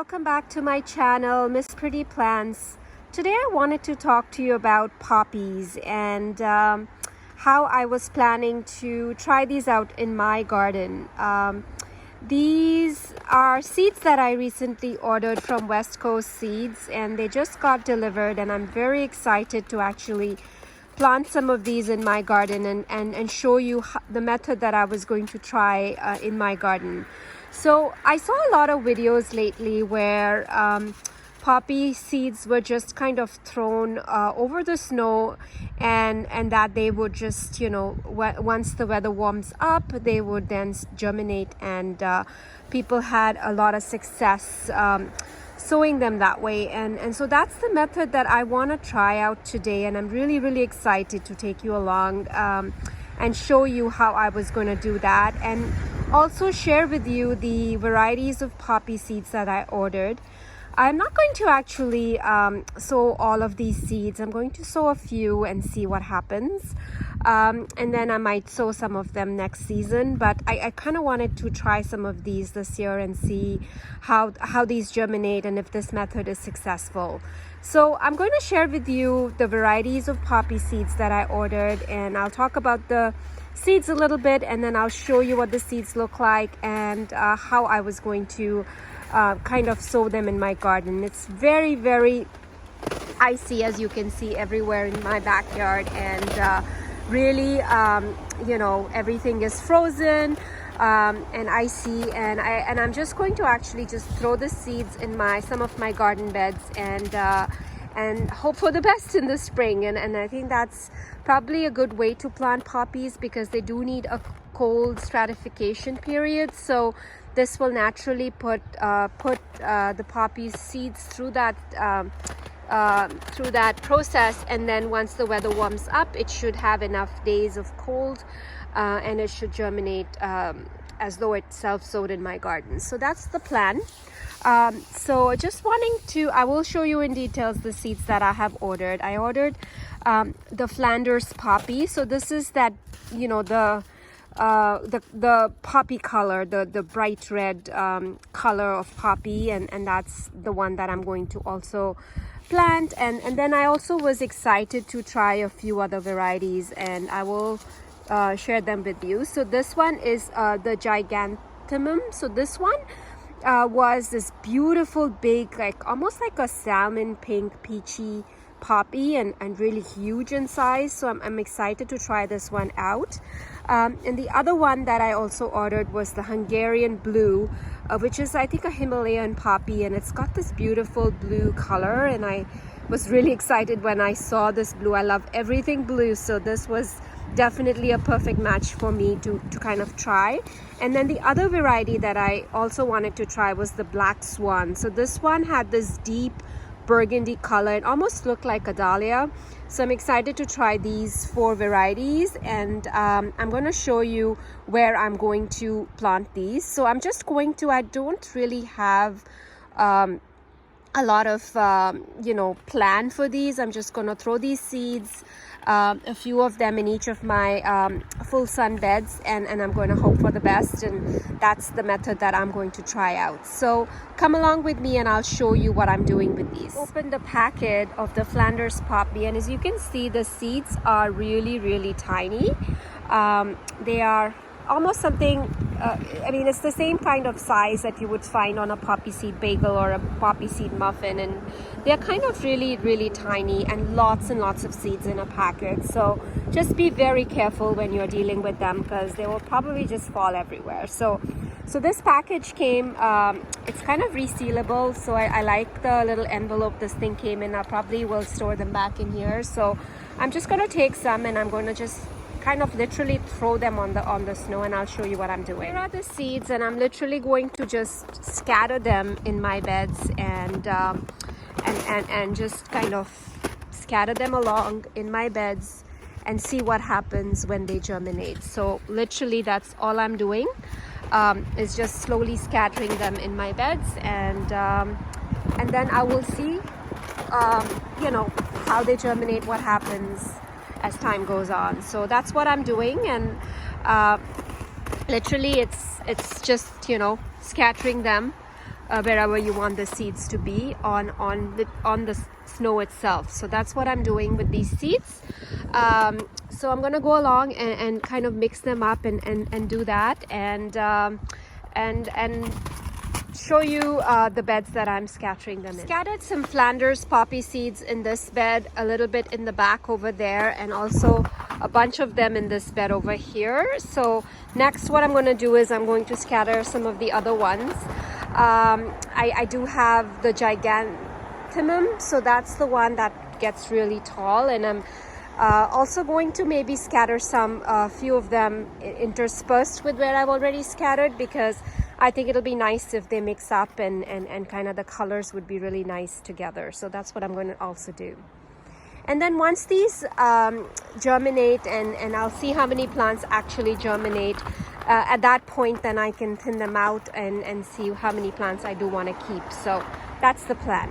welcome back to my channel, Miss Pretty Plants. Today I wanted to talk to you about poppies and how I was planning to try these out in my garden. These are seeds that I recently ordered from West Coast Seeds, and they just got delivered, and I'm very excited to actually plant some of these in my garden and show you the method that I was going to try in my garden. So I saw a lot of videos lately where poppy seeds were just kind of thrown over the snow, and that they would just, you know, once the weather warms up, they would then germinate, and people had a lot of success sowing them that way. And so that's the method that I want to try out today, and I'm really excited to take you along and show you how I was going to do that, and also share with you the varieties of poppy seeds that I ordered. I'm not going to actually sow all of these seeds. I'm going to sow a few and see what happens. And then I might sow some of them next season. But I kind of wanted to try some of these this year and see how these germinate and if this method is successful. So I'm going to share with you the varieties of poppy seeds that I ordered, and I'll talk about the seeds a little bit, and then I'll show you what the seeds look like and how I was going to kind of sow them in my garden. It's very icy, as you can see, everywhere in my backyard, and really you know, everything is frozen and icy, and I'm just going to actually just throw the seeds in some of my garden beds and hope for the best in the spring. And I think that's probably a good way to plant poppies, because they do need a cold stratification period. So this will naturally put the poppy seeds through that process, and then once the weather warms up, it should have enough days of cold and it should germinate as though it's self-sowed in my garden. So that's the plan. So just I will show you in details the seeds that I have ordered. I ordered the Flanders poppy. So this is that, you know, the poppy color, the bright red color of poppy, and that's the one that I'm going to also plant. And then I also was excited to try a few other varieties, and I will share them with you. So this one is the Giganthemum. So this one was this beautiful big, like almost like a salmon pink peachy poppy, and really huge in size. So I'm excited to try this one out. And the other one that I also ordered was the Hungarian Blue, which is, I think, a Himalayan poppy, and it's got this beautiful blue color, and I was really excited when I saw this blue. I love everything blue, so this was definitely a perfect match for me to kind of try. And then the other variety that I also wanted to try was the Black Swan. So this one had this deep burgundy color. It almost looked like a dahlia. So I'm excited to try these 4 varieties, and I'm going to show you where I'm going to plant these. So I'm just going to, I don't really have a lot of you know, plan for these. I'm just going to throw these seeds, a few of them in each of my full sun beds, and I'm going to hope for the best, and that's the method that I'm going to try out. So come along with me and I'll show you what I'm doing with these. Open the packet of the Flanders poppy, and as you can see, the seeds are really tiny. They are almost something, I mean, it's the same kind of size that you would find on a poppy seed bagel or a poppy seed muffin, and they're kind of really tiny, and lots of seeds in a packet. So just be very careful when you're dealing with them, because they will probably just fall everywhere. So this package came, it's kind of resealable, so I like the little envelope this thing came in. I probably will store them back in here. So I'm just going to take some, and I'm going to just kind of literally throw them on the snow, and I'll show you what I'm doing. Here are the seeds, and I'm literally going to just scatter them in my beds, and just kind of scatter them along in my beds and see what happens when they germinate. So literally that's all I'm doing, is just slowly scattering them in my beds, and then I will see you know, how they germinate, what happens as time goes on. So that's what I'm doing, and literally it's just, you know, scattering them wherever you want the seeds to be on the snow itself. So that's what I'm doing with these seeds. So I'm gonna go along and kind of mix them up and do that, and show you the beds that I'm scattering them in. Scattered some Flanders poppy seeds in this bed, a little bit in the back over there, and also a bunch of them in this bed over here. So next what I'm going to do is I'm going to scatter some of the other ones. I do have the Giganthemum, so that's the one that gets really tall, and I'm also going to maybe scatter some few of them interspersed with where I've already scattered, because I think it'll be nice if they mix up, and kind of the colors would be really nice together. So that's what I'm going to also do. And then once these germinate, and I'll see how many plants actually germinate, at that point then I can thin them out and see how many plants I do want to keep. So that's the plan.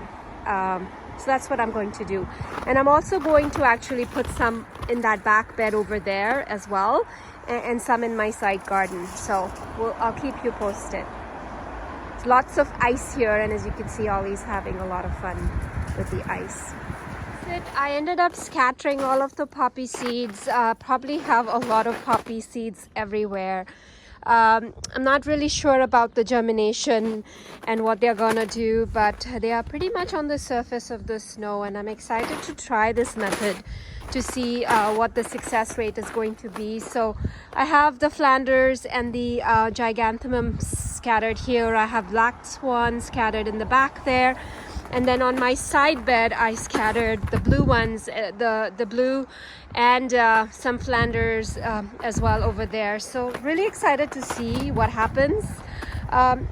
So that's what I'm going to do. And I'm also going to actually put some in that back bed over there as well, and some in my side garden. So I'll keep you posted. There's lots of ice here, and as you can see, Ollie's having a lot of fun with the ice. I ended up scattering all of the poppy seeds. Probably have a lot of poppy seeds everywhere. I'm not really sure about the germination and what they're gonna do, but they are pretty much on the surface of the snow, and I'm excited to try this method to see what the success rate is going to be. So I have the Flanders and the Giganthemum scattered here. I have Black Swan scattered in the back there. And then on my side bed, I scattered the blue ones, the blue, and some Flanders as well over there. So really excited to see what happens.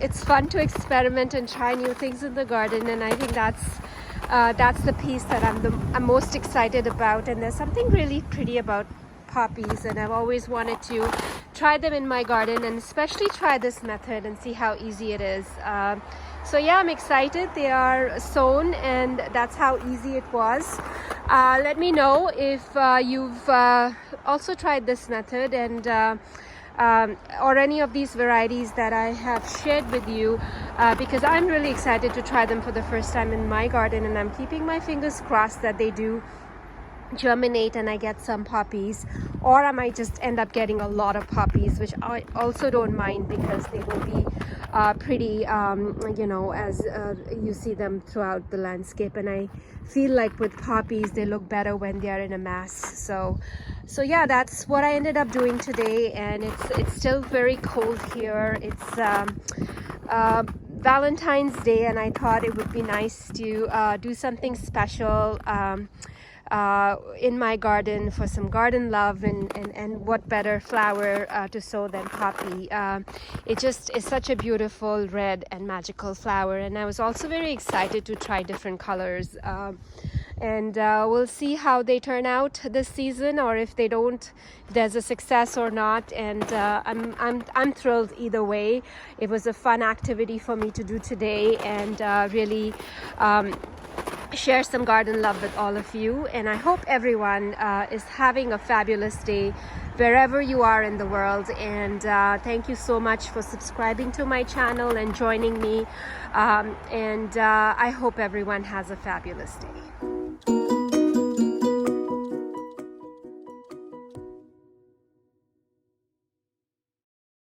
It's fun to experiment and try new things in the garden, and I think that's the piece that I'm most excited about. And there's something really pretty about poppies, and I've always wanted to try them in my garden, and especially try this method and see how easy it is. So yeah, I'm excited. They are sown, and that's how easy it was. Let me know if you've also tried this method, and or any of these varieties that I have shared with you, because I'm really excited to try them for the first time in my garden, and I'm keeping my fingers crossed that they do germinate and I get some poppies, or I might just end up getting a lot of poppies, which I also don't mind, because they will be pretty, you know, as you see them throughout the landscape. And I feel like with poppies, they look better when they are in a mass. So yeah, that's what I ended up doing today. And it's still very cold here. It's Valentine's Day, and I thought it would be nice to do something special in my garden for some garden love, and what better flower to sow than poppy. It just is such a beautiful red and magical flower, and I was also very excited to try different colors, and we'll see how they turn out this season, or if they don't, if there's a success or not. And I'm thrilled either way. It was a fun activity for me to do today, and really share some garden love with all of you. And I hope everyone is having a fabulous day wherever you are in the world. And thank you so much for subscribing to my channel and joining me. And I hope everyone has a fabulous day.